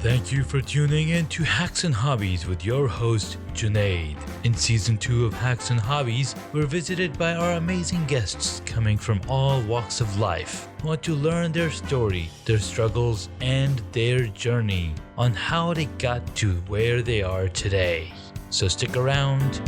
Thank you for tuning in to Hacks and Hobbies with your host, Junaid. In Season 2 of Hacks and Hobbies, we're visited by our amazing guests coming from all walks of life. We want to learn their story, their struggles, and their journey on how they got to where they are today. So stick around.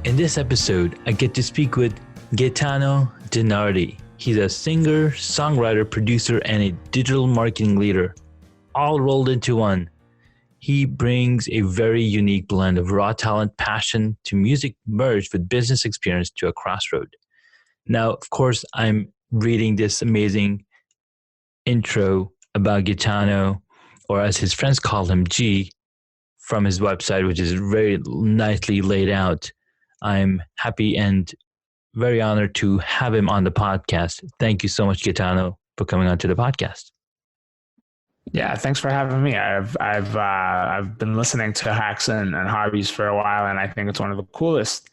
In this episode, I get to speak with Gaetano Dinardi. He's a singer, songwriter, producer, and a digital marketing leader, all rolled into one. He brings a very unique blend of raw talent, passion to music merged with business experience to a crossroad. Now, of course, I'm reading this amazing intro about Gaetano, or as his friends call him, G, from his website, which is very nicely laid out. I'm happy and very honored to have him on the podcast. Thank you so much, Gaetano, for coming on to the podcast. Yeah, thanks for having me. I've been listening to Hacks and Hobbies for a while, and I think it's one of the coolest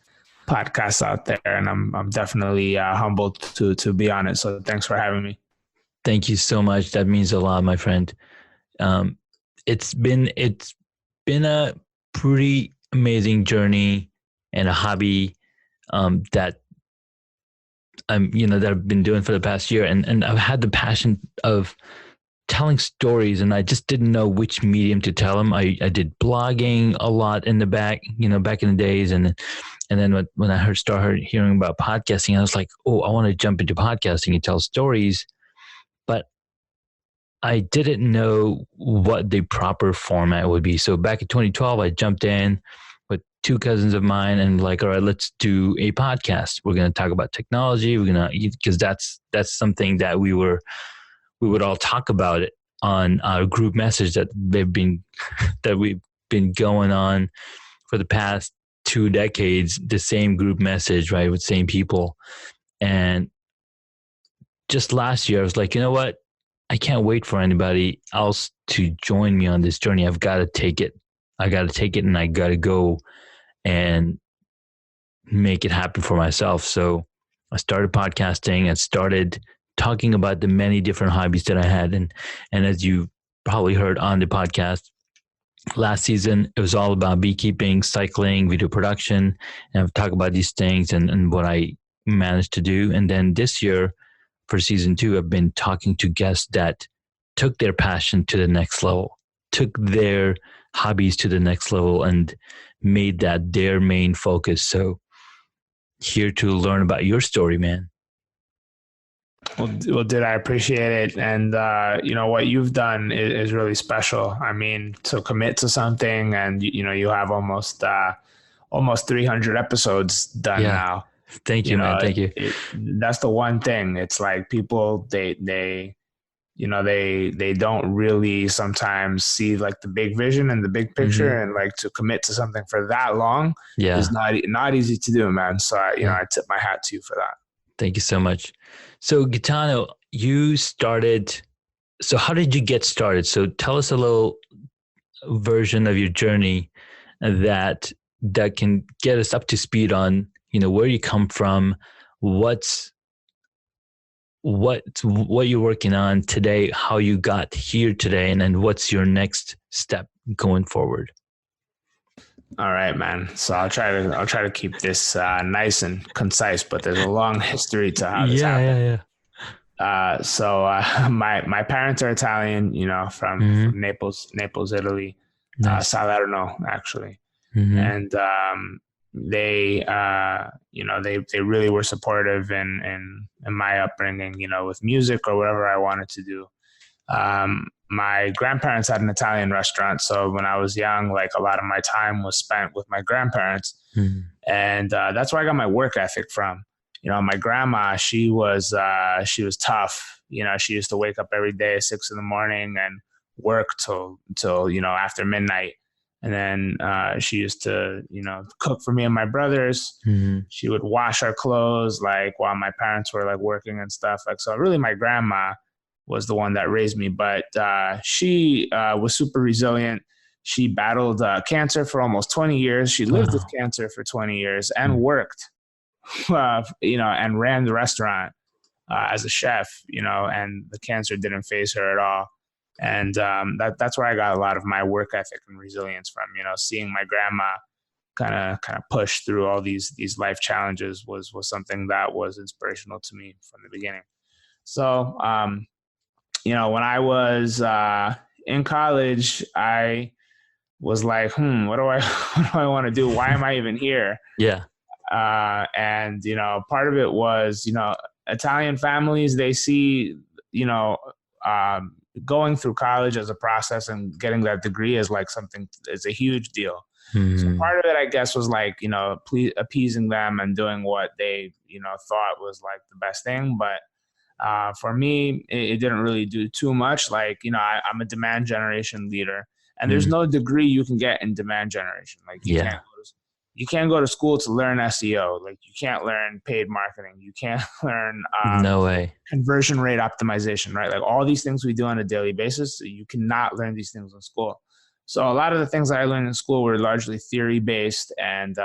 podcasts out there. And I'm definitely humbled to be on it. So thanks for having me. Thank you so much. That means a lot, my friend. It's been a pretty amazing journey and a hobby that I've been doing for the past year, and I've had the passion of telling stories, and I just didn't know which medium to tell them. I did blogging a lot in the back in the days, and then when I started hearing about podcasting, I was like, oh, I want to jump into podcasting and tell stories, but I didn't know what the proper format would be. So back in 2012, I jumped in with two cousins of mine and like, all right, let's do a podcast. We're going to talk about technology. Because that's something that we would all talk about it on our group message that we've been going on for the past 2 decades, the same group message, right? With same people. And just last year, I was like, you know what? I can't wait for anybody else to join me on this journey. I've got to take it. And I got to go and make it happen for myself. So I started podcasting and started talking about the many different hobbies that I had. And as you probably heard on the podcast last season, it was all about beekeeping, cycling, video production. And I've talked about these things and what I managed to do. And then this year for season 2, I've been talking to guests that took their passion to the next level, took their hobbies to the next level and made that their main focus. So here to learn about your story, man. Well, did I appreciate it. And, what you've done is really special. I mean, to commit to something and, you have almost 300 episodes done now. Thank you, man. Thank you. That's the one thing. It's like people, they don't really sometimes see like the big vision and the big picture, and like to commit to something for that long is not easy to do, man. So I tip my hat to you for that. Thank you so much. So Gaetano, so how did you get started? So tell us a little version of your journey that can get us up to speed on, where you come from, what you're working on today, how you got here today, and then what's your next step going forward. All right, man. So I'll try to keep this nice and concise, but there's a long history to how this happened. So my parents are Italian, from Naples, Italy, nice. Salerno, actually, and they really were supportive in my upbringing, with music or whatever I wanted to do. My grandparents had an Italian restaurant. So when I was young, like a lot of my time was spent with my grandparents. And that's where I got my work ethic from. My grandma, she was tough. She used to wake up every day at 6 a.m. and work till after midnight. And then she used to, cook for me and my brothers. She would wash our clothes like while my parents were like working and stuff. Like, so really my grandma was the one that raised me, but she was super resilient. She battled cancer for almost 20 years. She lived with cancer for 20 years and worked, and ran the restaurant as a chef, and the cancer didn't phase her at all. And that's where I got a lot of my work ethic and resilience from, seeing my grandma kind of push through all these life challenges was something that was inspirational to me from the beginning. So, when I was in college, I was like, what do I want to do? Why am I even here? Yeah. And, part of it was, Italian families, they see, going through college as a process and getting that degree is like something, it's a huge deal. So part of it, I guess, was like, appeasing them and doing what they, thought was like the best thing. But for me, it didn't really do too much. Like, I'm a demand generation leader, and there's no degree you can get in demand generation. Like you can't go to school to learn SEO. Like you can't learn paid marketing. You can't learn no way conversion rate optimization, right? Like all these things we do on a daily basis, you cannot learn these things in school. So a lot of the things that I learned in school were largely theory based. And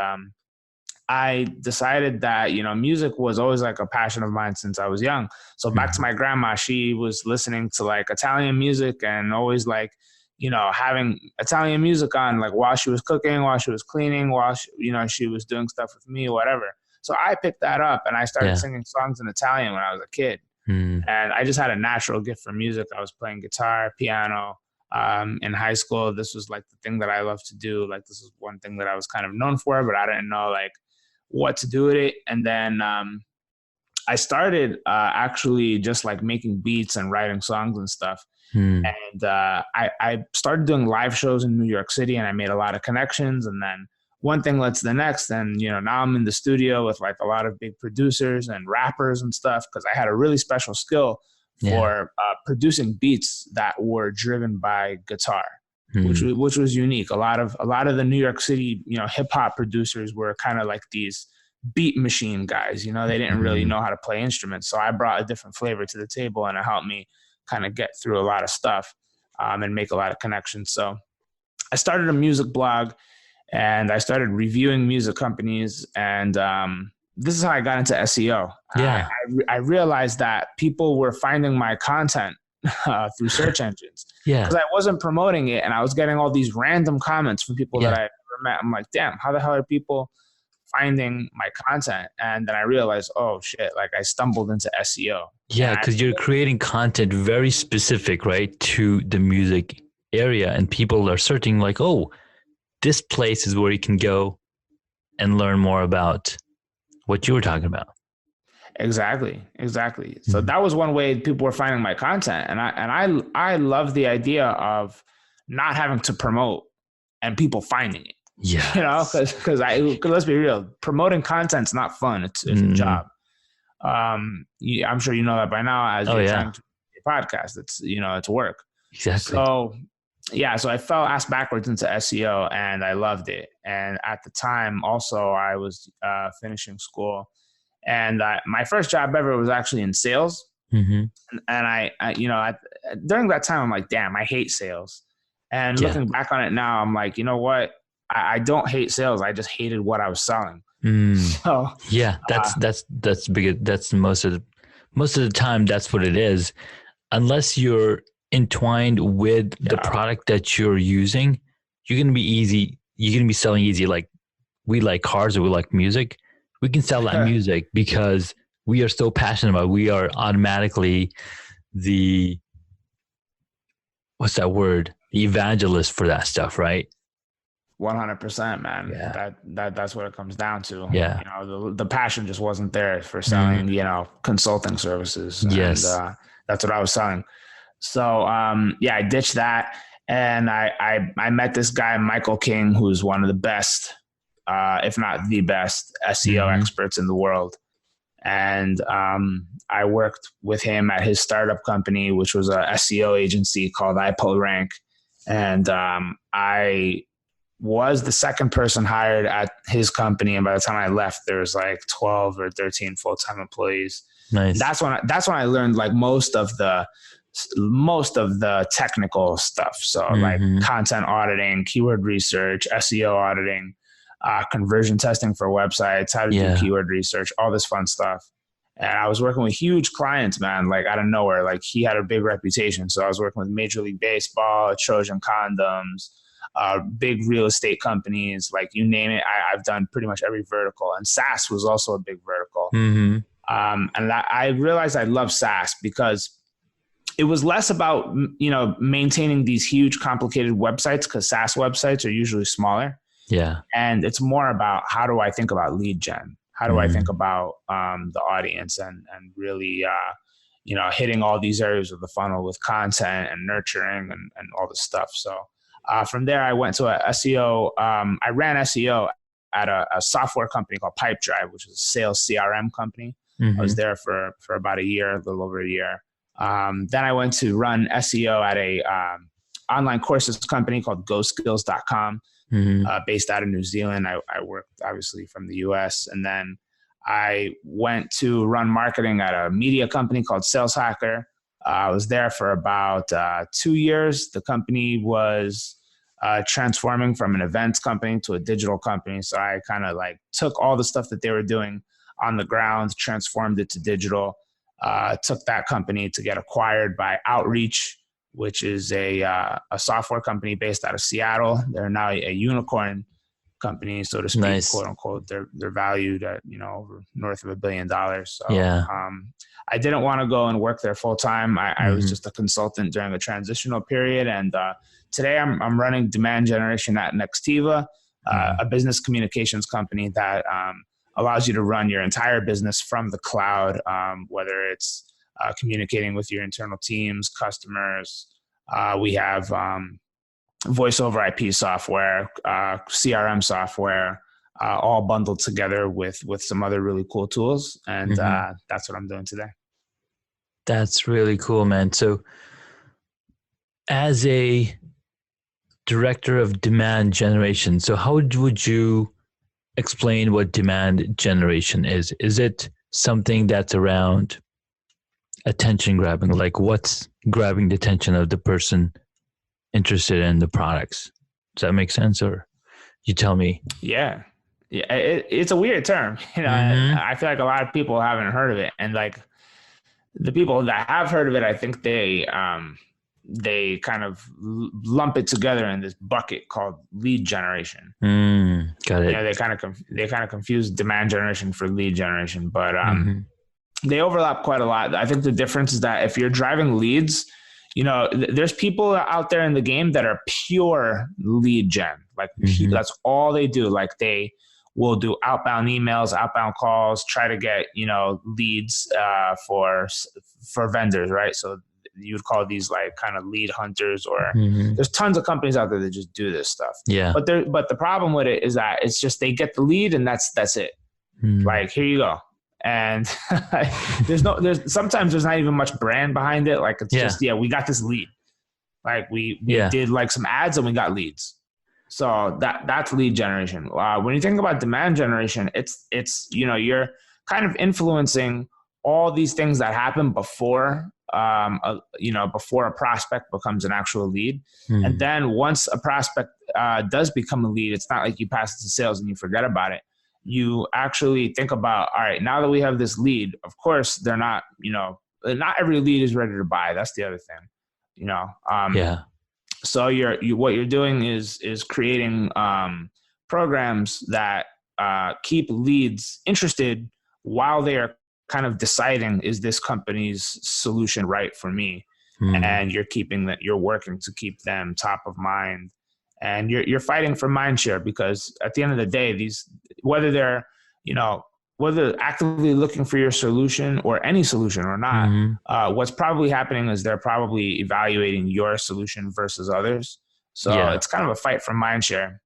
I decided that, music was always like a passion of mine since I was young. So back to my grandma, she was listening to like Italian music and always like, having Italian music on, like while she was cooking, while she was cleaning, while she was doing stuff with me, whatever. So I picked that up and I started singing songs in Italian when I was a kid. And I just had a natural gift for music. I was playing guitar, piano. In high school, this was like the thing that I love to do. Like this is one thing that I was kind of known for, but I didn't know like what to do with it. And then I started actually just like making beats and writing songs and stuff. And I started doing live shows in New York City, and I made a lot of connections. And then one thing led to the next. And, now I'm in the studio with like a lot of big producers and rappers and stuff, because I had a really special skill for producing beats that were driven by guitar, which was unique. A lot of the New York City, hip hop producers were kind of like these beat machine guys. They didn't really know how to play instruments. So I brought a different flavor to the table, and it helped me kind of get through a lot of stuff and make a lot of connections. So I started a music blog, and I started reviewing music companies. And this is how I got into SEO. Yeah. I realized that people were finding my content through search engines, because I wasn't promoting it, and I was getting all these random comments from people that I never met. I'm like, damn, how the hell are people finding my content? And then I realized, oh shit, like I stumbled into SEO. Yeah, because you're creating content very specific, right, to the music area, and people are searching like, oh, this place is where you can go and learn more about what you were talking about. Exactly. So that was one way people were finding my content, and I love the idea of not having to promote and people finding it. Yeah, because let's be real, promoting content's not fun. It's a job. I'm sure you know that by now, as you're trying to do your podcast. It's it's work. Exactly. So I fell ass backwards into SEO, and I loved it. And at the time, also, I was finishing school, and my first job ever was actually in sales. And I during that time, I'm like, damn, I hate sales. And looking back on it now, I'm like, you know what? I don't hate sales. I just hated what I was selling. So yeah, that's big. That's most of the time. That's what it is. Unless you're entwined with the product that you're using, you're gonna be easy. You're gonna be selling easy. Like we like cars or we like music. We can sell that music because we are so passionate about it. We are automatically the what's that word? The evangelist for that stuff, right? 100%, man. Yeah. That's what it comes down to. Yeah. The passion just wasn't there for selling, consulting services. Yes. And that's what I was selling. So, I ditched that. And I met this guy, Michael King, who's one of the best, if not the best SEO experts in the world. And I worked with him at his startup company, which was a SEO agency called iPoLrank. And I was the second person hired at his company, and by the time I left, there was like 12 or 13 full-time employees. Nice. That's when I learned like most of the most of the technical stuff. So like content auditing, keyword research, SEO auditing, conversion testing for websites, how to do keyword research, all this fun stuff. And I was working with huge clients, man, like out of nowhere. Like he had a big reputation. So I was working with Major League Baseball, Trojan Condoms, big real estate companies, like you name it. I've done pretty much every vertical. And SaaS was also a big vertical. And I realized I love SaaS because it was less about, maintaining these huge complicated websites, because SaaS websites are usually smaller. Yeah. And it's more about, how do I think about lead gen? How do I think about the audience and really, hitting all these areas of the funnel with content and nurturing and all this stuff. So from there, I went to a SEO. I ran SEO at a software company called Pipedrive, which is a sales CRM company. I was there for about a year, a little over a year. Then I went to run SEO at a online courses company called GoSkills.com. Based out of New Zealand. I worked obviously from the US. And then I went to run marketing at a media company called Sales Hacker. I was there for about 2 years. The company was transforming from an events company to a digital company. So I kind of like took all the stuff that they were doing on the ground, transformed it to digital, took that company to get acquired by Outreach, which is a software company based out of Seattle. They're now a unicorn company, so to speak, quote unquote. They're valued at, over north of $1 billion. So I didn't want to go and work there full time. I was just a consultant during a transitional period. And today I'm running demand generation at Nextiva, a business communications company that allows you to run your entire business from the cloud, whether it's communicating with your internal teams, customers. We have voice over IP software, CRM software, all bundled together with some other really cool tools. And that's what I'm doing today. That's really cool, man. So as a director of demand generation, so how would you explain what demand generation is? Is it something that's around attention grabbing, like what's grabbing the attention of the person interested in the products? Does that make sense, or you tell me? Yeah, it's a weird term. I feel like a lot of people haven't heard of it, and like the people that have heard of it, I think they kind of lump it together in this bucket called lead generation. Got it. They kind of confuse demand generation for lead generation, but they overlap quite a lot. I think the difference is that if you're driving leads, there's people out there in the game that are pure lead gen. Like that's all they do. Like they will do outbound emails, outbound calls, try to get, leads for vendors, right? So you would call these like kind of lead hunters, or there's tons of companies out there that just do this stuff. Yeah. But the problem with it is that it's just, they get the lead and that's it. Like, here you go. And sometimes there's not even much brand behind it. Like it's just, we got this lead. Like we did like some ads and we got leads. So that's lead generation. When you think about demand generation, it's you're kind of influencing all these things that happen before before a prospect becomes an actual lead. And then once a prospect does become a lead, it's not like you pass it to sales and you forget about it. You actually think about, all right, now that we have this lead, of course, they're not, not every lead is ready to buy. That's the other thing, So what you're doing is creating programs that keep leads interested while they are kind of deciding, is this company's solution right for me? And you're working to keep them top of mind. And you're fighting for mind share, because at the end of the day, whether they're actively looking for your solution or any solution or not, what's probably happening is they're probably evaluating your solution versus others. So it's kind of a fight for mind share.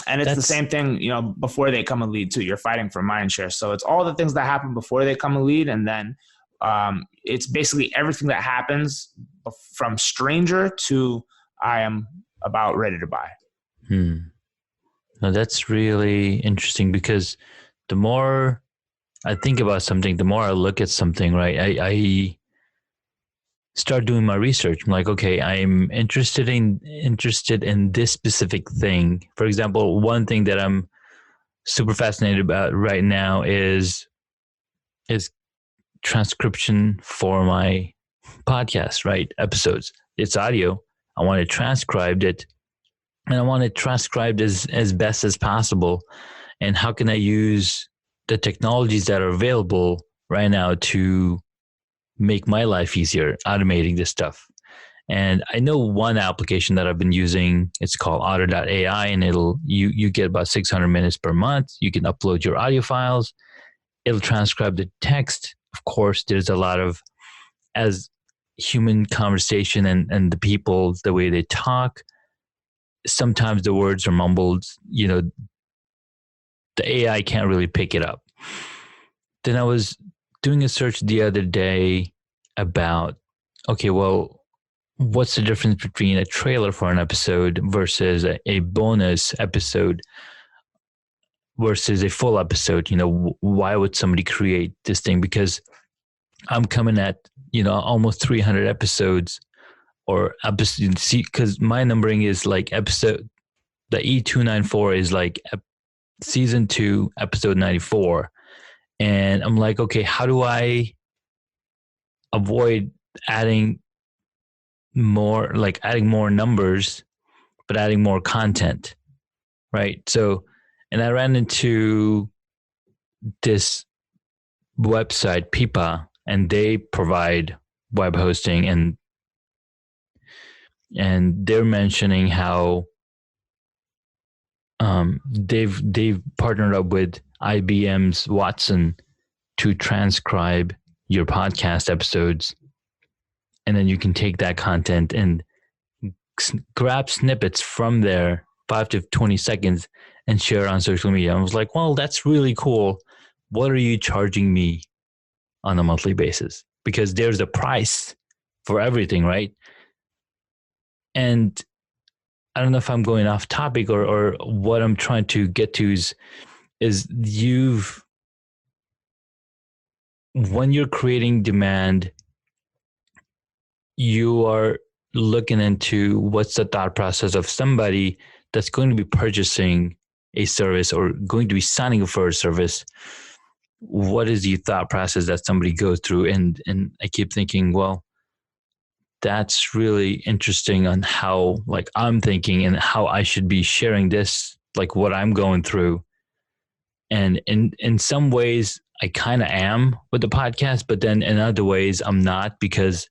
And it's the same thing, before they come a lead too. You're fighting for mind share. So it's all the things that happen before they come a lead, and then it's basically everything that happens from stranger to I am about ready to buy. Now that's really interesting, because the more I think about something, the more I look at something, right? I start doing my research. I'm like, okay, I'm interested in this specific thing. For example, one thing that I'm super fascinated about right now is transcription for my podcast, right? Episodes. It's audio. I want to transcribe it, and I want it transcribed as best as possible. And how can I use the technologies that are available right now to make my life easier, automating this stuff? And I know one application that I've been using, it's called otter.ai, and you get about 600 minutes per month. You can upload your audio files. It'll transcribe the text. Of course, there's a lot of, as human conversation and the people, the way they talk, sometimes the words are mumbled, the AI can't really pick it up. Then I was doing a search the other day about, okay, well, what's the difference between a trailer for an episode versus a bonus episode versus a full episode? Why would somebody create this thing? Because I'm coming at, almost 300 episodes or episode. See, because my numbering is like episode, the E294 is like season 2, episode 94. And I'm like, okay, how do I avoid adding more numbers, but adding more content, right? So, and I ran into this website, Pipa, and they provide web hosting, and they're mentioning how they've partnered up with IBM's Watson to transcribe your podcast episodes, and then you can take that content and grab snippets from there, 5 to 20 seconds, and share it on social media. I was like, well, that's really cool. What are you charging me on a monthly basis? Because there's a price for everything, right? And I don't know if I'm going off topic or what I'm trying to get to is when you're creating demand, you are looking into what's the thought process of somebody that's going to be purchasing a service or going to be signing up for a service. What is the thought process that somebody goes through? And I keep thinking, well, that's really interesting on how, like, I'm thinking and how I should be sharing this, like what I'm going through. And in some ways I kind of am with the podcast, but then in other ways I'm not, because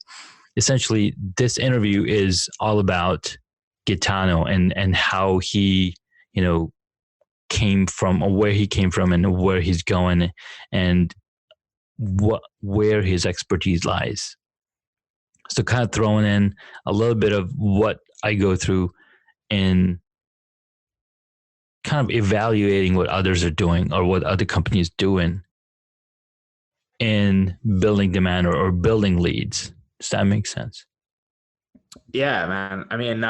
essentially this interview is all about Gaetano and how he, came from, or where he came from and where he's going, and where his expertise lies. So kind of throwing in a little bit of what I go through in kind of evaluating what others are doing or what other companies doing in building demand or building leads. Does that make sense? Yeah, man. I mean,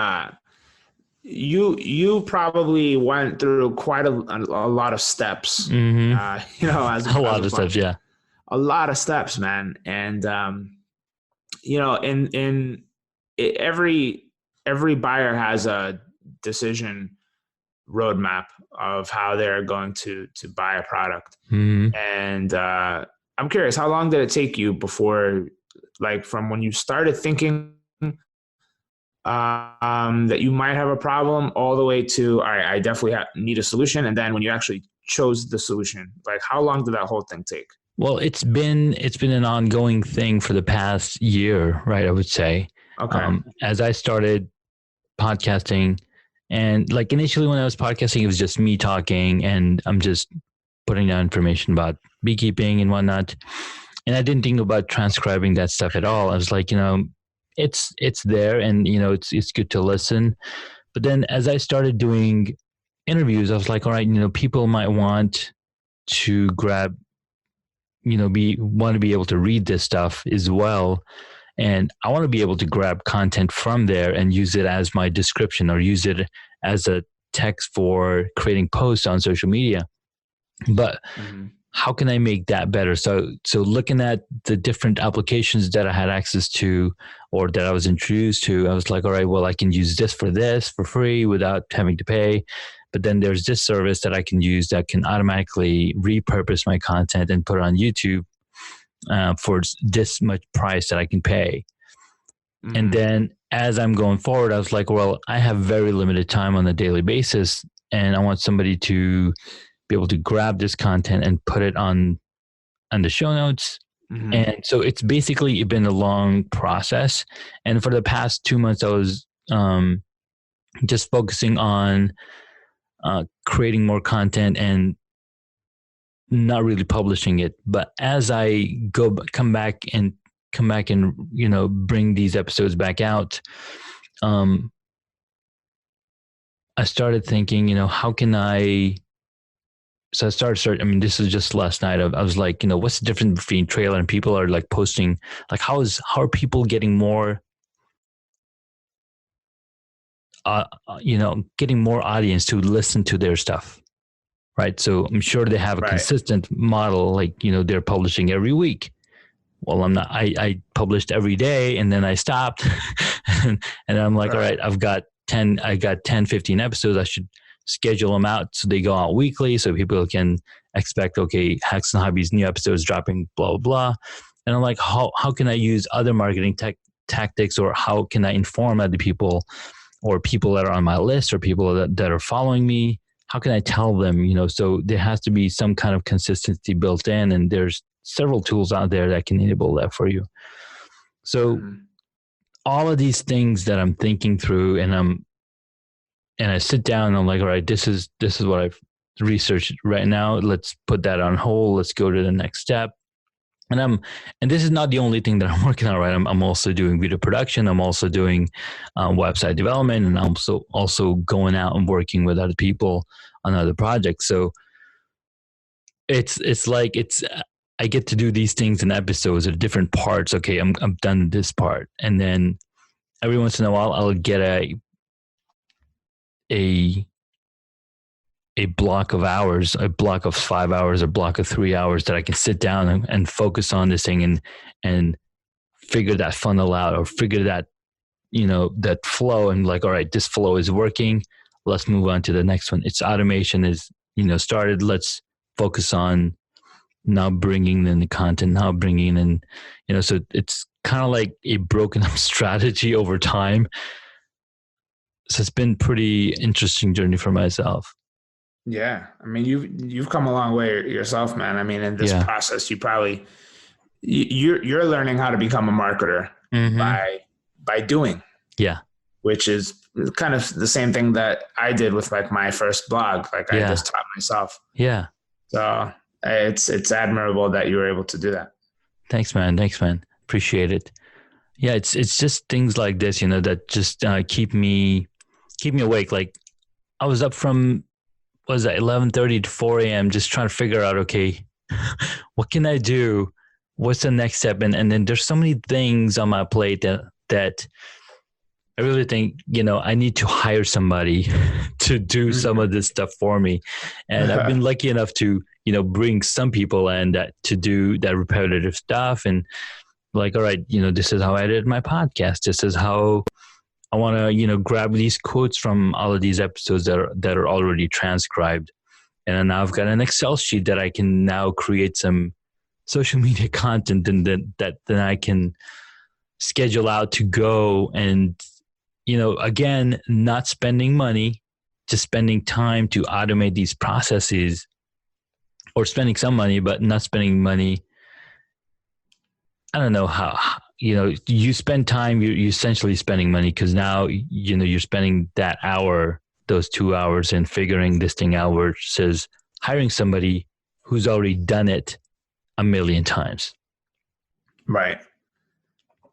you probably went through quite a lot of steps. Mm-hmm. As a lot of steps, yeah. A lot of steps, man. And in every buyer has a decision roadmap of how they're going to buy a product. Mm-hmm. And I'm curious, how long did it take you before, like, from when you started thinking that you might have a problem all the way to, all right, I definitely need a solution, and then when you actually chose the solution, like, how long did that whole thing take? Well, it's been an ongoing thing for the past year, right? I would say. Okay. As I started podcasting, and like initially when I was podcasting, it was just me talking, and I'm just putting down information about beekeeping and whatnot. And I didn't think about transcribing that stuff at all. I was like, it's there, and it's good to listen. But then as I started doing interviews, I was like, all right, people might want to grab, want to be able to read this stuff as well. And I want to be able to grab content from there and use it as my description or use it as a text for creating posts on social media. But how can I make that better? So looking at the different applications that I had access to or that I was introduced to, I was like, all right, well, I can use this for free without having to pay. But then there's this service that I can use that can automatically repurpose my content and put it on YouTube for this much price that I can pay. Mm-hmm. And then as I'm going forward, I was like, well, I have very limited time on a daily basis, and I want somebody to be able to grab this content and put it on the show notes. Mm-hmm. And so it's basically been a long process. And for the past 2 months, I was just focusing on creating more content and not really publishing it. But as I come back and bring these episodes back out, I started thinking, how can I? So I started searching. I mean, this is just last night. I was like, what's the difference between trailer and people are like posting? Like, how are people getting more? Getting more audience to listen to their stuff, right? So I'm sure they have a consistent model, like, they're publishing every week. Well, I'm not. I published every day, and then I stopped, and I'm like, all right, I got 10, 15 episodes. I should schedule them out so they go out weekly, so people can expect, okay, Hacks and Hobbies new episodes dropping, blah blah blah. And I'm like, how can I use other marketing tactics, or how can I inform other people, or people that are on my list, or people that are following me? How can I tell them? So there has to be some kind of consistency built in, and there's several tools out there that can enable that for you. So all of these things that I'm thinking through, and I sit down and I'm like, all right, this is what I've researched right now. Let's put that on hold. Let's go to the next step. And this is not the only thing that I'm working on, right? I'm also doing video production. I'm also doing website development, and I'm also going out and working with other people on other projects. So it's like I get to do these things in episodes at different parts. Okay, I'm done this part, and then every once in a while I'll get a block of hours, a block of 5 hours, a block of 3 hours that I can sit down and focus on this thing and figure that funnel out, or figure that, that flow, and like, all right, this flow is working. Let's move on to the next one. Its automation is, started. Let's focus on now bringing in the content, now bringing in, so it's kind of like a broken up strategy over time. So it's been pretty interesting journey for myself. Yeah. I mean, you've come a long way yourself, man. I mean, in this process, you're learning how to become a marketer by doing. Yeah. Which is kind of the same thing that I did with like my first blog. Like I just taught myself. Yeah. So it's admirable that you were able to do that. Thanks, man. Appreciate it. Yeah. It's just things like this, that just keep me awake. Like I was up from, 11:30 to 4 a.m. just trying to figure out, okay, what can I do? What's the next step? And then there's so many things on my plate that I really think, I need to hire somebody to do some of this stuff for me. And I've been lucky enough to, bring some people in to do that repetitive stuff. And like, all right, this is how I did my podcast. This is how I want to, grab these quotes from all of these episodes that are already transcribed. And now I've got an Excel sheet that I can now create some social media content, and then I can schedule out to go and, again, not spending money, just spending time to automate these processes, or spending some money, but not spending money. I don't know how, you spend time, you're essentially spending money, because now, you're spending that hour, those 2 hours, and figuring this thing out, versus hiring somebody who's already done it a million times. Right.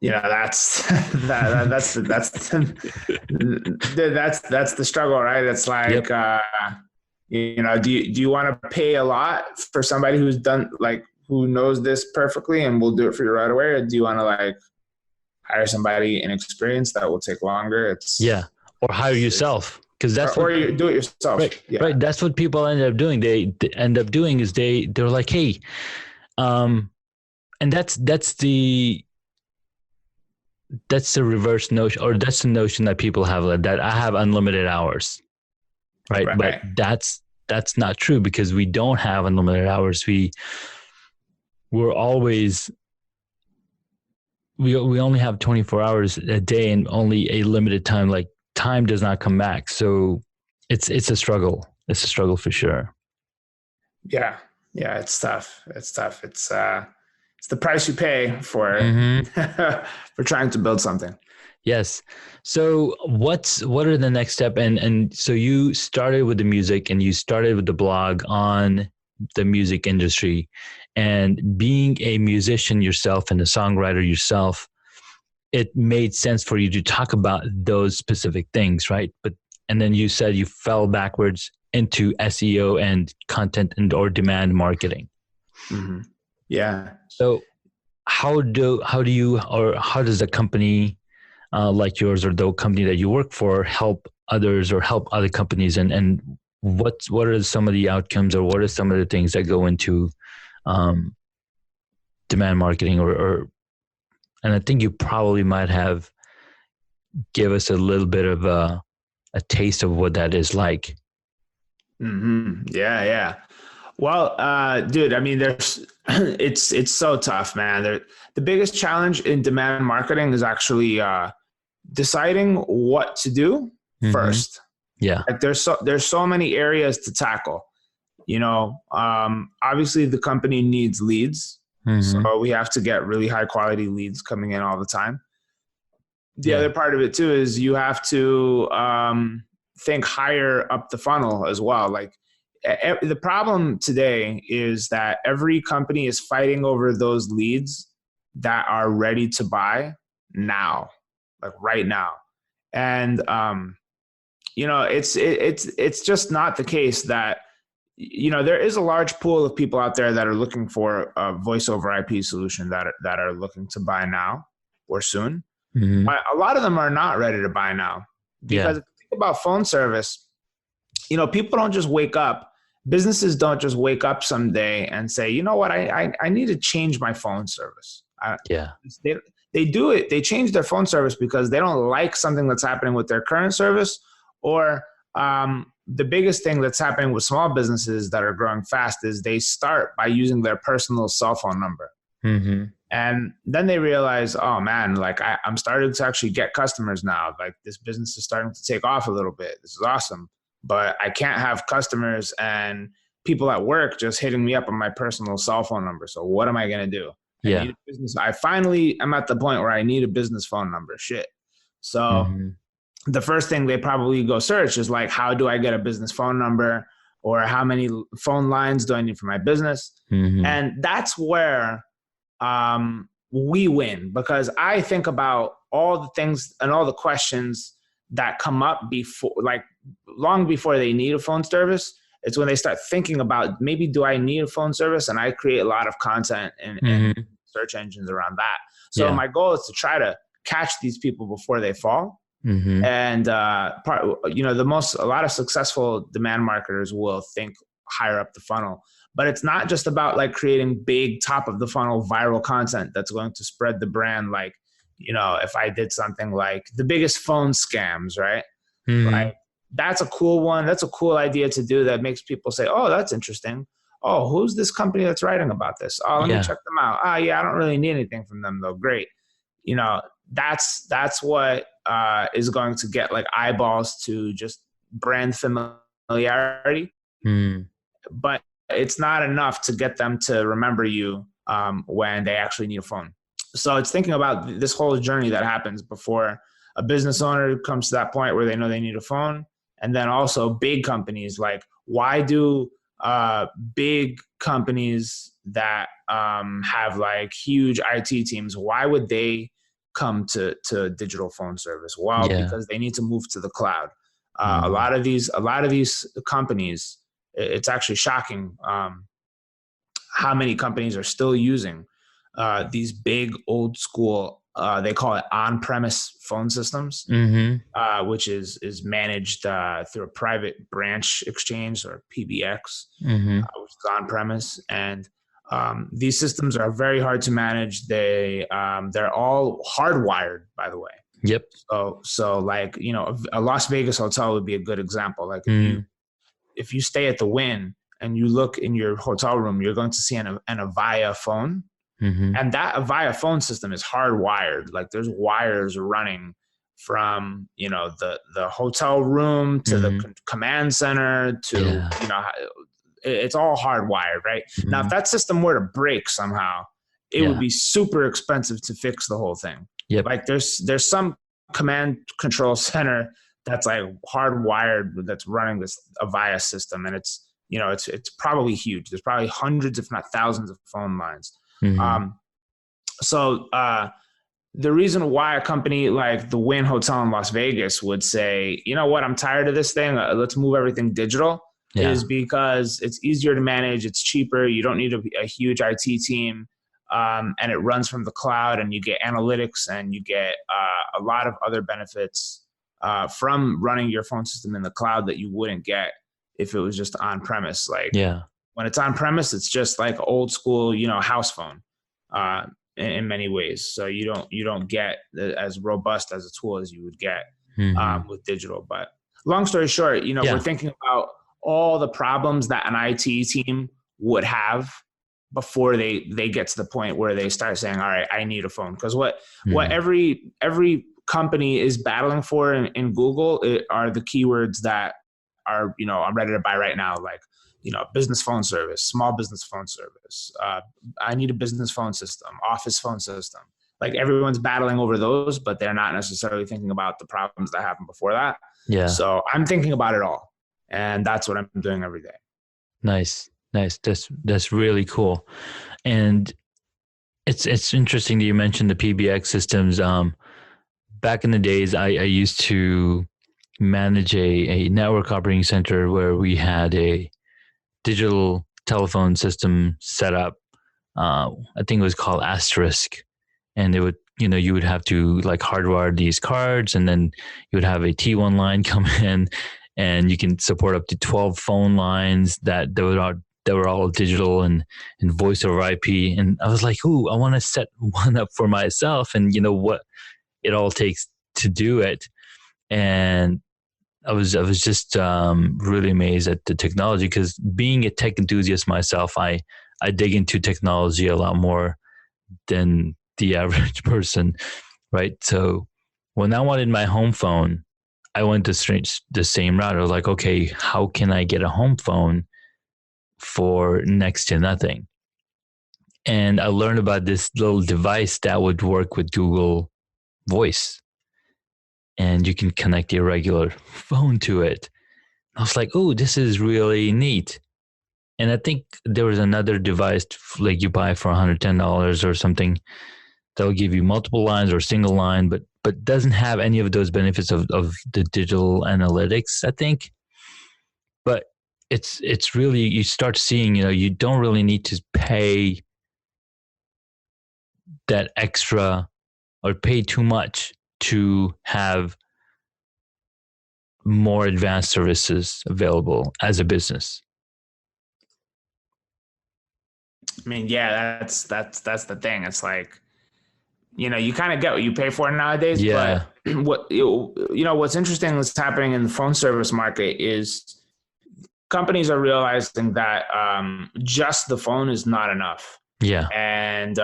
That's that's the struggle, right? It's like, do you want to pay a lot for somebody who's done, like, who knows this perfectly and will do it for you right away? Or do you want to like hire somebody inexperienced that will take longer? Or hire yourself. because that's or what you do it yourself. right, Yeah. right. That's what people end up doing. They end up doing is they're like, hey, and that's the reverse notion, or that's the notion that people have, that I have unlimited hours, right? But that's not true, because we don't have unlimited hours. We're always we only have 24 hours a day and only a limited time. Like, time does not come back. So it's a struggle. It's a struggle for sure. Yeah. Yeah. It's tough. It's tough. It's the price you pay for, for trying to build something. Yes. So what are the next step? And so you started with the music, and you started with the blog on the music industry, and being a musician yourself and a songwriter yourself, it made sense for you to talk about those specific things, right? And then you said you fell backwards into SEO and content or demand marketing. Mm-hmm. Yeah. So how does a company like yours, or the company that you work for, help others or help other companies, and what are some of the outcomes, or what are some of the things that go into demand marketing, or and I think you probably might have give us a little bit of a taste of what that is like. Mm-hmm. Yeah. Yeah. Well, dude, I mean, it's so tough, man. The biggest challenge in demand marketing is actually deciding what to do first. Yeah. Like, there's so many areas to tackle. Obviously the company needs leads. So we have to get really high quality leads coming in all the time. The other part of it too is you have to think higher up the funnel as well. Like, the problem today is that every company is fighting over those leads that are ready to buy now, like right now. And it's just not the case that, there is a large pool of people out there that are looking for a voice over IP solution that are looking to buy now or soon. But a lot of them are not ready to buy now, because if you think about phone service, people don't just wake up. Businesses don't just wake up someday and say, you know what, I need to change my phone service. They do it. They change their phone service because they don't like something that's happening with their current service, or the biggest thing that's happening with small businesses that are growing fast is they start by using their personal cell phone number. And then they realize, oh man, like I'm starting to actually get customers now. Like, this business is starting to take off a little bit. This is awesome. But I can't have customers and people at work just hitting me up on my personal cell phone number. So what am I going to do? I need a business. I finally am at the point where I need a business phone number. Shit. So the first thing they probably go search is like, how do I get a business phone number? Or how many phone lines do I need for my business? And that's where we win, because I think about all the things and all the questions that come up before, like long before they need a phone service. It's when they start thinking about, maybe do I need a phone service? And I create a lot of content and search engines around that. So my goal is to try to catch these people before they fall. And a lot of successful demand marketers will think higher up the funnel. But it's not just about like creating big top of the funnel viral content that's going to spread the brand. Like, if I did something like the biggest phone scams, right? Like, that's a cool one. That's a cool idea to do that makes people say, oh, that's interesting. Oh, who's this company that's writing about this? Oh, let me check them out. Oh, yeah, I don't really need anything from them though. Great. That's what is going to get like eyeballs to just brand familiarity. But it's not enough to get them to remember you when they actually need a phone. So it's thinking about this whole journey that happens before a business owner comes to that point where they know they need a phone. And then also big companies, like, why do big companies that have like huge IT teams, why would they come to digital phone service? Well, because they need to move to the cloud. A lot of these companies, it's actually shocking how many companies are still using these big old school they call it on-premise phone systems, which is managed through a private branch exchange, or PBX, which is on-premise. And these systems are very hard to manage. They're all hardwired, by the way. Yep. So like, a Las Vegas hotel would be a good example. Like if you stay at the Wynn and you look in your hotel room, you're going to see an Avaya phone. And that Avaya phone system is hardwired. Like there's wires running from, the hotel room to the command center to, it's all hardwired, right? Now, if that system were to break somehow, it would be super expensive to fix the whole thing. Yep. Like there's some command control center that's like hardwired, that's running this Avaya system. And it's probably huge. There's probably hundreds, if not thousands, of phone lines. So the reason why a company like the Wynn Hotel in Las Vegas would say, you know what, I'm tired of this thing, let's move everything digital, is because it's easier to manage, it's cheaper, you don't need a huge IT team, and it runs from the cloud, and you get analytics, and you get a lot of other benefits from running your phone system in the cloud that you wouldn't get if it was just on premise. Like when it's on premise, it's just like old school, house phone in many ways. So you don't get as robust as a tool as you would get with digital. But long story short, we're thinking about all the problems that an IT team would have before they get to the point where they start saying, all right, I need a phone. Because what every company is battling for in Google are the keywords that are, I'm ready to buy right now. Like, business phone service, small business phone service. I need a business phone system, office phone system. Like everyone's battling over those, but they're not necessarily thinking about the problems that happened before that. Yeah. So I'm thinking about it all, and that's what I'm doing every day. Nice. That's really cool. And it's interesting that you mentioned the PBX systems. Back in the days, I used to manage a network operating center where we had a digital telephone system set up. I think it was called Asterisk, and it would, you would have to like hardwire these cards, and then you would have a T1 line come in, and you can support up to 12 phone lines that were all digital and voice over IP. And I was like, ooh, I want to set one up for myself, and what it all takes to do it. And I was just really amazed at the technology, because being a tech enthusiast myself, I dig into technology a lot more than the average person, right? So when I wanted my home phone, I went the same route. I was like, okay, how can I get a home phone for next to nothing? And I learned about this little device that would work with Google Voice, and you can connect your regular phone to it. I was like, oh, this is really neat. And I think there was another device like you buy for $110 or something that'll give you multiple lines or single line, but doesn't have any of those benefits of the digital analytics, I think. But it's really, you start seeing, you don't really need to pay that extra or pay too much to have more advanced services available as a business. I mean, yeah, that's the thing. It's like, you kind of get what you pay for nowadays. Yeah. But what's interesting that's happening in the phone service market is companies are realizing that just the phone is not enough. Yeah. And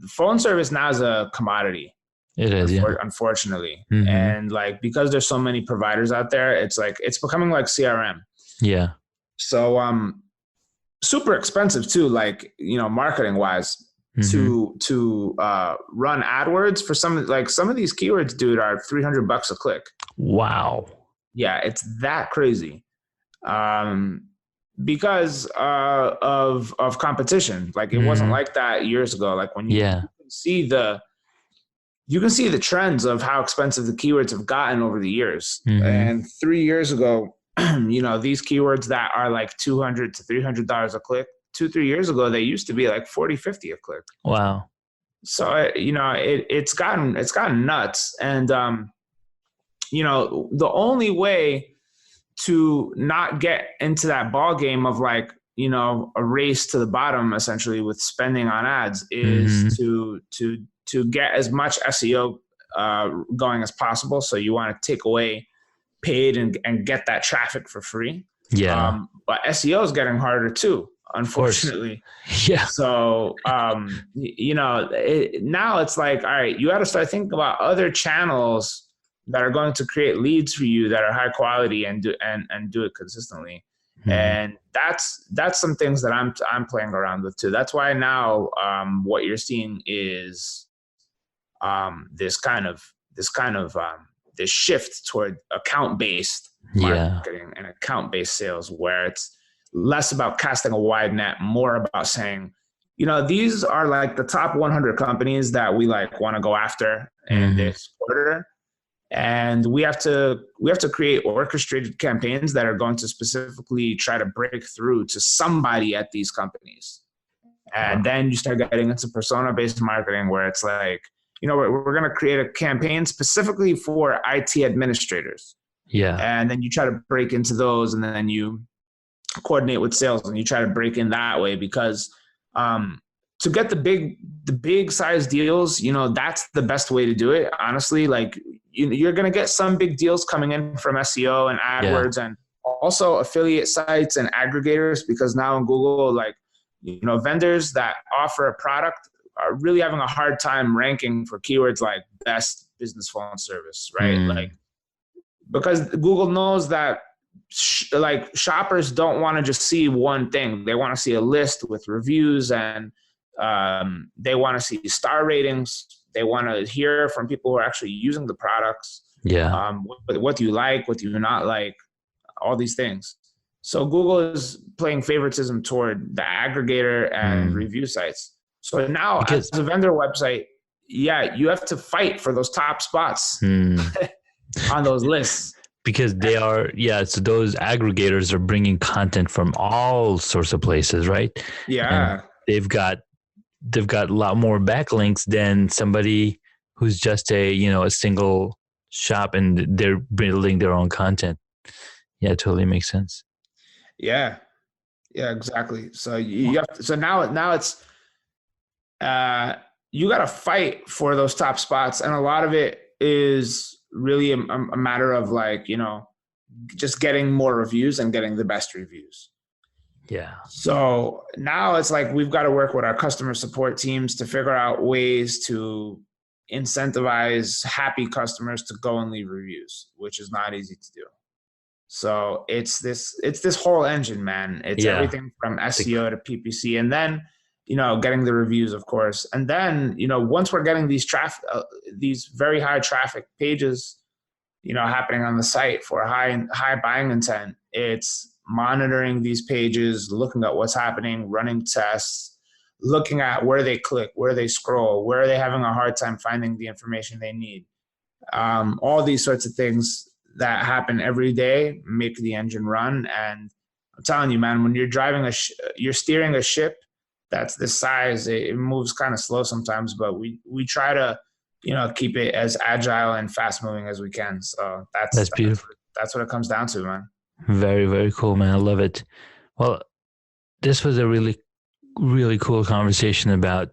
phone service now is a commodity. It is, unfortunately. And like, because there's so many providers out there, it's like, it's becoming like CRM. Yeah. So super expensive too, like, marketing wise, to run AdWords for some of these keywords, dude, are $300 a click. Wow. Yeah, it's that crazy. Because of competition. Like it wasn't like that years ago. Like when you can see the trends of how expensive the keywords have gotten over the years. And 3 years ago, these keywords that are like $200 to $300 a click, 2-3 years ago, they used to be like $40-50 a click. Wow. So, it's gotten nuts. And, the only way to not get into that ball game of like, a race to the bottom essentially with spending on ads is to get as much SEO going as possible. So you want to take away paid and get that traffic for free. Yeah. But SEO is getting harder too, unfortunately. Yeah. So, now it's like, all right, you got to start thinking about other channels that are going to create leads for you that are high quality and do it consistently. And that's some things that I'm playing around with too. That's why now what you're seeing is this shift toward account-based marketing and account-based sales, where it's less about casting a wide net, more about saying, these are like the top 100 companies that we like want to go after in this quarter. And we have to create orchestrated campaigns that are going to specifically try to break through to somebody at these companies. And then you start getting into persona-based marketing, where it's like, we're going to create a campaign specifically for IT administrators. Yeah. And then you try to break into those, and then you coordinate with sales and you try to break in that way, because to get the big size deals, that's the best way to do it. Honestly, like you're going to get some big deals coming in from SEO and AdWords and also affiliate sites and aggregators, because now in Google, like, vendors that offer a product are really having a hard time ranking for keywords like best business phone service, right? Like, because Google knows that shoppers don't want to just see one thing. They want to see a list with reviews, and they want to see star ratings. They want to hear from people who are actually using the products. Yeah. What do you like? What do you not like? All these things. So Google is playing favoritism toward the aggregator and review sites. So now, as a vendor website, you have to fight for those top spots on those lists. Because they are, so those aggregators are bringing content from all sorts of places, right? Yeah. And they've got a lot more backlinks than somebody who's just a single shop and they're building their own content. Yeah, it totally makes sense. Yeah, exactly. So you have to, so now it's you got to fight for those top spots, and a lot of it is really a matter of like, just getting more reviews and getting the best reviews. Yeah. So now it's like we've got to work with our customer support teams to figure out ways to incentivize happy customers to go and leave reviews, which is not easy to do. So it's this whole engine, man. It's everything from SEO to PPC, and then, getting the reviews, of course. And then, once we're getting these very high traffic pages, happening on the site for high buying intent, it's monitoring these pages, looking at what's happening, running tests, looking at where they click, where they scroll, where are they having a hard time finding the information they need. All these sorts of things that happen every day make the engine run. And I'm telling you, man, when you're driving you're steering a ship that's this size, it moves kind of slow sometimes, but we try to, keep it as agile and fast moving as we can. So that's beautiful. That's what it comes down to, man. Very, very cool, man. I love it. Well, this was a really, really cool conversation about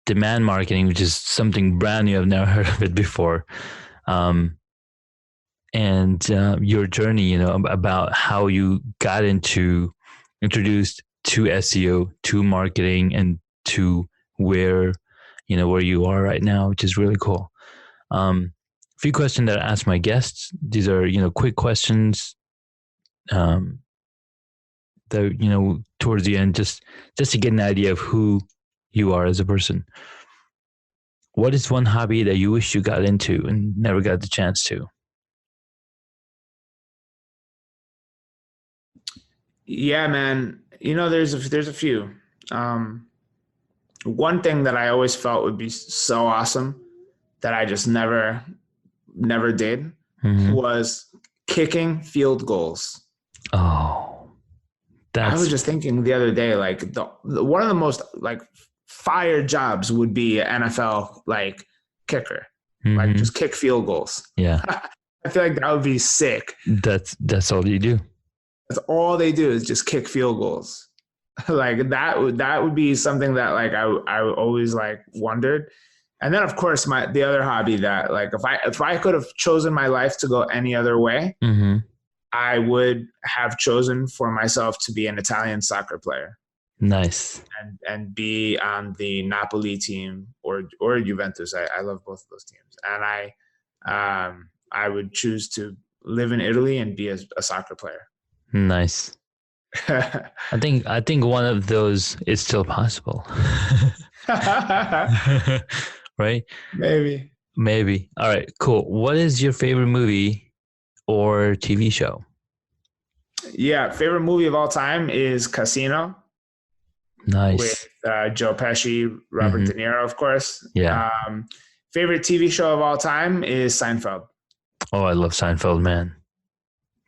demand marketing, which is something brand new. I've never heard of it before. And your journey, about how you got introduced to SEO, to marketing, and to where you are right now, which is really cool. A few questions that I ask my guests. These are, quick questions that, towards the end, just to get an idea of who you are as a person. What is one hobby that you wish you got into and never got the chance to? Yeah, man. There's a few. One thing that I always felt would be so awesome that I just never did was kicking field goals. Oh, I was just thinking the other day, like one of the most like fire jobs would be an NFL like kicker, like just kick field goals. Yeah. I feel like that would be sick. That's all you do. That's all they do is just kick field goals. Like that would be something that like I always like wondered. And then of course the other hobby that like if I could have chosen my life to go any other way, I would have chosen for myself to be an Italian soccer player. Nice. And be on the Napoli team or Juventus. I love both of those teams. And I would choose to live in Italy and be a soccer player. Nice. I think one of those is still possible. Right? Maybe. All right, cool. What is your favorite movie or TV show? Yeah, favorite movie of all time is Casino. Nice. With Joe Pesci, Robert De Niro, of course. Yeah. Favorite TV show of all time is Seinfeld. Oh, I love Seinfeld, man.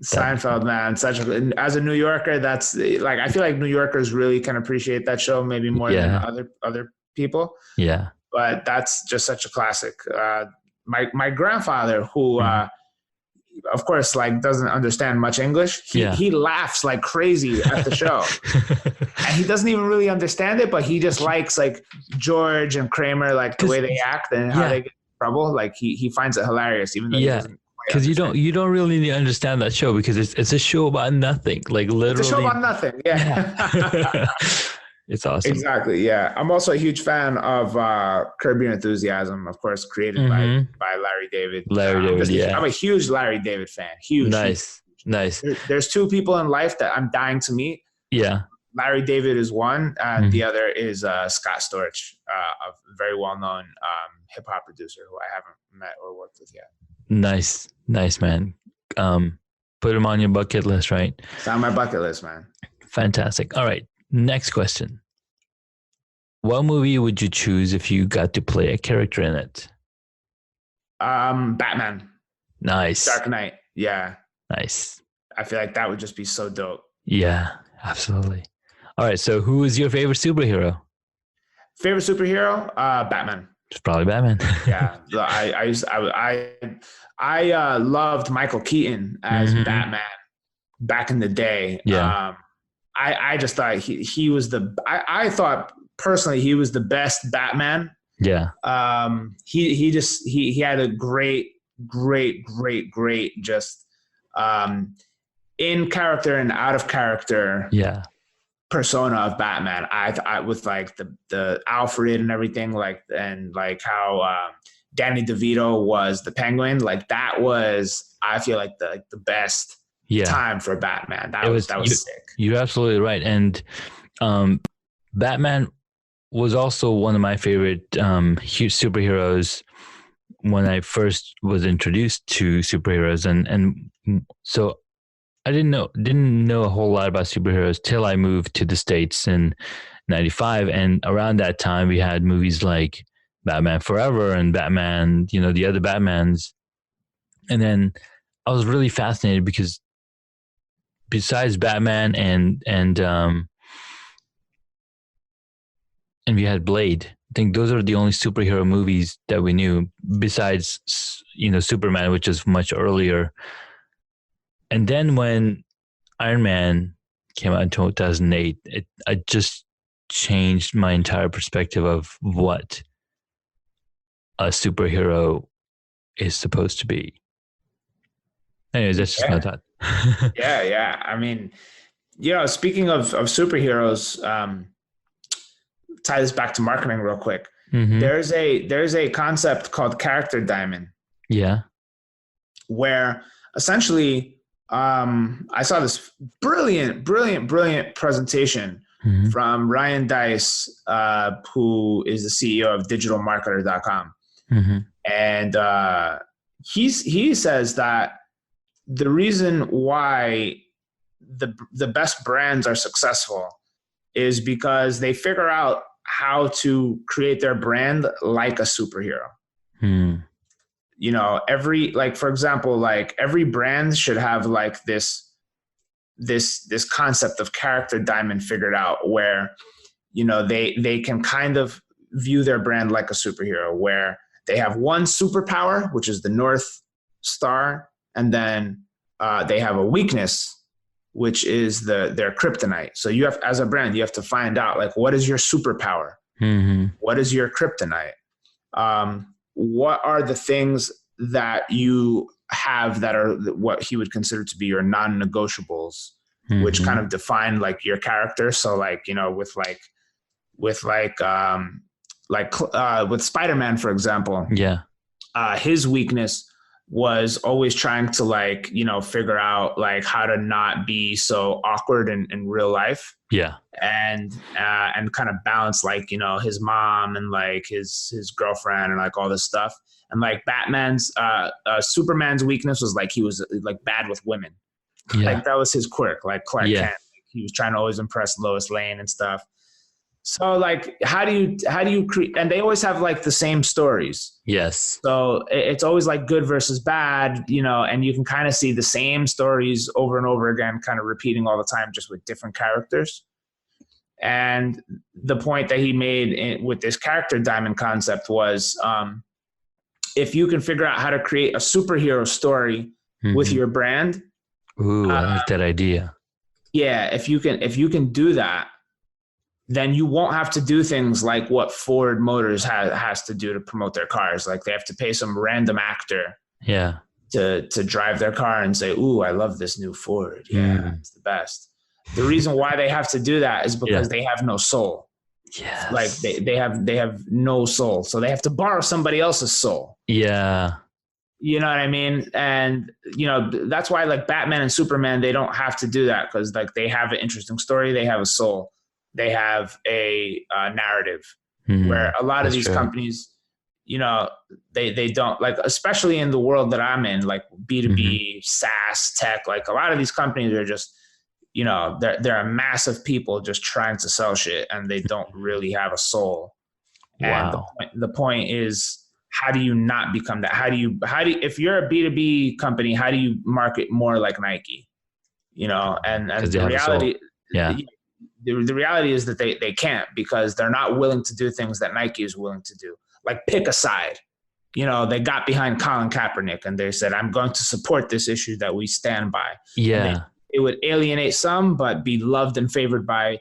Seinfeld, man. As a New Yorker, that's like, I feel like New Yorkers really can appreciate that show maybe more than other people. Yeah. But that's just such a classic. My grandfather, who, of course, like doesn't understand much English. He laughs like crazy at the show, and he doesn't even really understand it. But he just likes like George and Kramer, like the way they act and how they get in trouble. Like he finds it hilarious, even though he doesn't. Because you don't really understand that show because it's a show about nothing. Like literally, it's a show about nothing. Yeah. It's awesome. Exactly. Yeah. I'm also a huge fan of Curb Your Enthusiasm, of course, created by Larry David. I'm a huge Larry David fan. Huge. Nice. There's two people in life that I'm dying to meet. Yeah. Larry David is one, and the other is Scott Storch, a very well-known hip hop producer who I haven't met or worked with yet. Nice, man. Put him on your bucket list, right? It's on my bucket list, man. Fantastic. All right. Next question. What movie would you choose if you got to play a character in it? Batman. Nice. Dark Knight. Yeah. Nice. I feel like that would just be so dope. Yeah, absolutely. All right. So who is your favorite superhero? Favorite superhero? Batman. It's probably Batman. Yeah. I loved Michael Keaton as Batman back in the day. Yeah. I just thought he was I thought personally he was the best Batman. Yeah. He had a great just in character and out of character persona of Batman. I with like the Alfred and everything, like how Danny DeVito was the Penguin. Like that was, I feel like the best time for Batman. That was sick. You're absolutely right. And Batman was also one of my favorite huge superheroes when I first was introduced to superheroes. And so I didn't know a whole lot about superheroes till I moved to the States in 95. And around that time we had movies like Batman Forever and Batman, the other Batmans. And then I was really fascinated because besides Batman and we had Blade. I think those are the only superhero movies that we knew besides, Superman, which is much earlier. And then when Iron Man came out in 2008, I just changed my entire perspective of what a superhero is supposed to be. Anyways, that's just my thought. Yeah. I mean, speaking of superheroes, tie this back to marketing real quick. There's a concept called character diamond. Yeah. Where essentially, I saw this brilliant presentation from Ryan Dice, who is the CEO of digitalmarketer.com. And he says that the reason why the best brands are successful is because they figure out how to create their brand like a superhero. For example, every brand should have like this concept of character diamond figured out where, they can kind of view their brand like a superhero, where they have one superpower, which is the North Star, and then they have a weakness, which is their kryptonite. So you have, as a brand, you have to find out, like, what is your superpower? What is your kryptonite? What are the things that you have that are what he would consider to be your non-negotiables, which kind of define like your character. So like, with Spider-Man, for example, his weakness was always trying to like, figure out like how to not be so awkward in real life. Yeah. And kind of balance like, his mom and like his girlfriend and like all this stuff. And like Superman's weakness was like, he was like bad with women. Yeah. Like that was his quirk, like Clark Kent. Like, he was trying to always impress Lois Lane and stuff. So like, how do you create, and they always have like the same stories. Yes. So it's always like good versus bad, and you can kind of see the same stories over and over again, kind of repeating all the time, just with different characters. And the point that he made with this character diamond concept was, if you can figure out how to create a superhero story with your brand. Ooh, I like that idea. Yeah. If you can do that, then you won't have to do things like what Ford Motors has to do to promote their cars. Like they have to pay some random actor to drive their car and say, ooh, I love this new Ford. Yeah, it's the best. The reason why they have to do that is because they have no soul. Yes. Like they have no soul. So they have to borrow somebody else's soul. Yeah. You know what I mean? And, that's why like Batman and Superman, they don't have to do that, because like they have an interesting story. They have a soul. They have a narrative, where a lot of these companies, they don't, like, especially in the world that I'm in, like B2B, SaaS, tech, like a lot of these companies are just, they're a mass of people just trying to sell shit, and they don't really have a soul. Wow. And the point is, how do you not become that? How do you, if you're a B2B company, how do you market more like Nike? And the reality, the reality is that they can't, because they're not willing to do things that Nike is willing to do. Like pick a side. They got behind Colin Kaepernick and they said, I'm going to support this issue that we stand by. Yeah. It would alienate some, but be loved and favored by,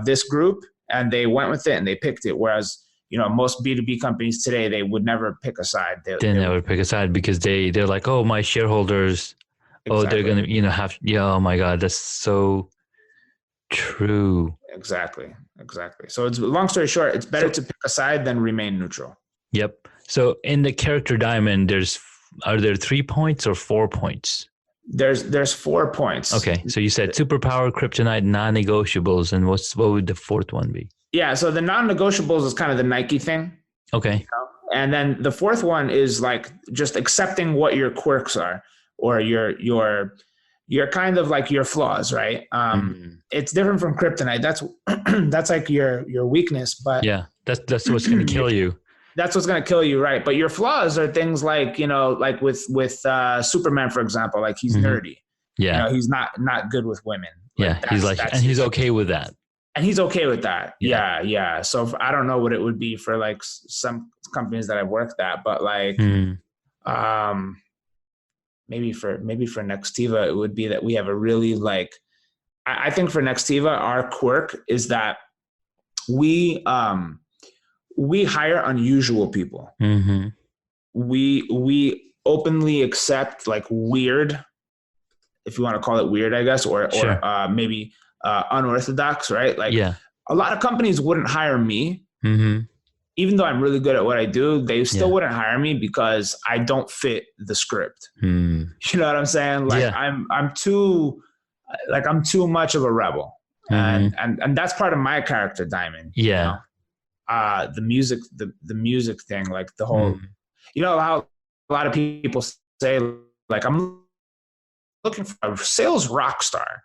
this group. And they went with it and they picked it. Whereas, most B2B companies today, they would never pick a side. They never pick a side, because they're like, oh, my shareholders, they're going to, have, oh my God, that's so true. Exactly. So it's, long story short, it's better to pick a side than remain neutral. Yep. So in the character diamond, are there 3 points or 4 points? There's 4 points. Okay. So you said superpower, kryptonite, non-negotiables, and what would the fourth one be? Yeah. So the non-negotiables is kind of the Nike thing. Okay. And then the fourth one is like just accepting what your quirks are, or your kind of like your flaws, right? It's different from kryptonite. That's like your weakness, but yeah, that's what's going to kill you. That's what's going to kill you, right? But your flaws are things like, like with Superman, for example, like he's nerdy. Yeah, he's not good with women. Like he's like, and he's okay with that. And he's okay with that. Yeah. So I don't know what it would be for like some companies that I've worked at, but like, maybe for Nextiva, it would be that we have a really like, I think for Nextiva, our quirk is that we hire unusual people. We openly accept like weird, if you want to call it weird, I guess, or maybe unorthodox, right? Like a lot of companies wouldn't hire me. Even though I'm really good at what I do, they still wouldn't hire me because I don't fit the script. You know what I'm saying? Like I'm too much of a rebel. And that's part of my character diamond. Yeah. The music thing, like the whole, how a lot of people say, like, I'm looking for a sales rock star.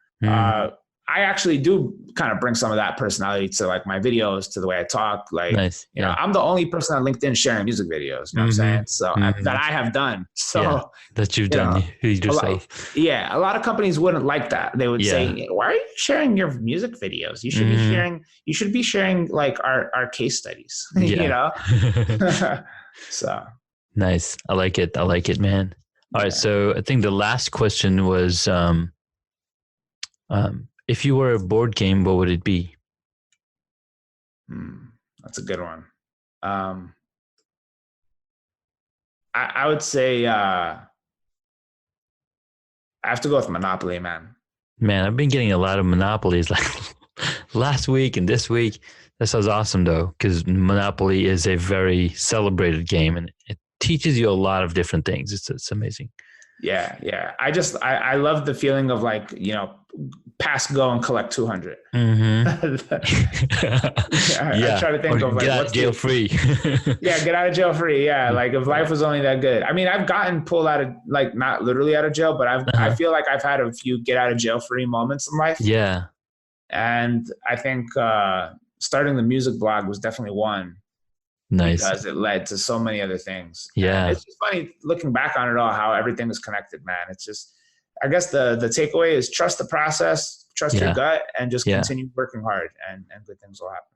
I actually do kind of bring some of that personality to like my videos, to the way I talk. Like, nice. you know, I'm the only person on LinkedIn sharing music videos. You know what I'm saying? So that I have done. So that you've done yourself. A lot of companies wouldn't like that. They would say, "Why are you sharing your music videos? You should be sharing. You should be sharing like our case studies." You know. So nice. I like it, man. All right. So I think the last question was, if you were a board game, what would it be? That's a good one. I would say I have to go with Monopoly, man. Man, I've been getting a lot of Monopolies like last week and this week. That sounds awesome though, because Monopoly is a very celebrated game and it teaches you a lot of different things. It's amazing. Yeah. I love the feeling of like, you know, pass go and collect 200. I try to think of like, get out of jail free. Get out of jail free. Yeah. Like if life was only that good. I mean, I've gotten pulled out of, like, not literally out of jail, but I feel like I've had a few get out of jail free moments in life. Yeah. And I think starting the music blog was definitely one. Nice. Because it led to so many other things. Yeah. And it's just funny looking back on it all, how everything is connected, man. It's just, I guess the takeaway is trust the process, trust your gut, and just continue working hard, and good things will happen.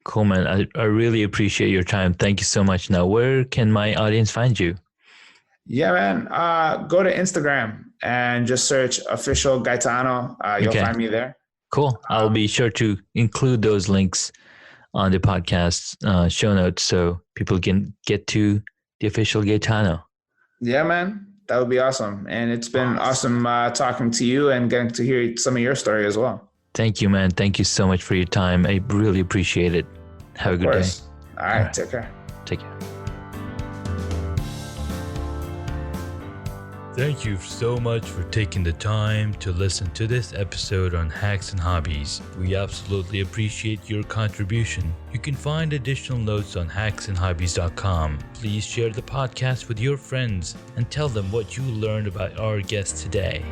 Cool, man. I really appreciate your time. Thank you so much. Now, where can my audience find you? Yeah, man. Go to Instagram and just search official Gaetano. You'll find me there. Cool. I'll be sure to include those links on the podcast show notes so people can get to the official Gaetano. Yeah, man. That would be awesome. And it's been awesome talking to you and getting to hear some of your story as well. Thank you, man. Thank you so much for your time. I really appreciate it. Have a good day. All right. Take care. Take care. Thank you so much for taking the time to listen to this episode on Hacks and Hobbies. We absolutely appreciate your contribution. You can find additional notes on hacksandhobbies.com. Please share the podcast with your friends and tell them what you learned about our guest today.